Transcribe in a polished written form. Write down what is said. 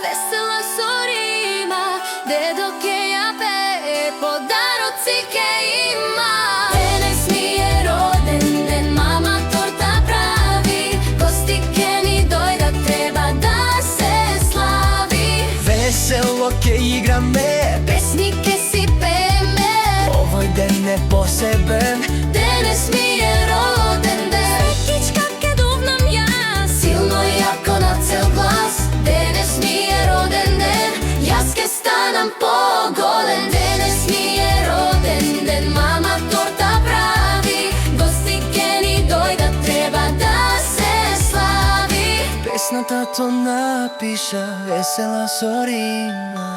Весела сорима, дедо ке ја пее, подароци ке има. Денес ми е роден ден, мама торта прави, гости ке ни дојдат, треба да се слави. Весело ке играме, Песни ке си пееме, овој ден е посебен. денес ми е роден ден. Светичка ке дувнам јас, силно и јако на цел глас. Денес ми е роден ден, јас ке станам поголен. Денес ми е роден ден, мама торта прави, гости ке ни дојдат, треба да се слави. Песната то напиша, весела сорима.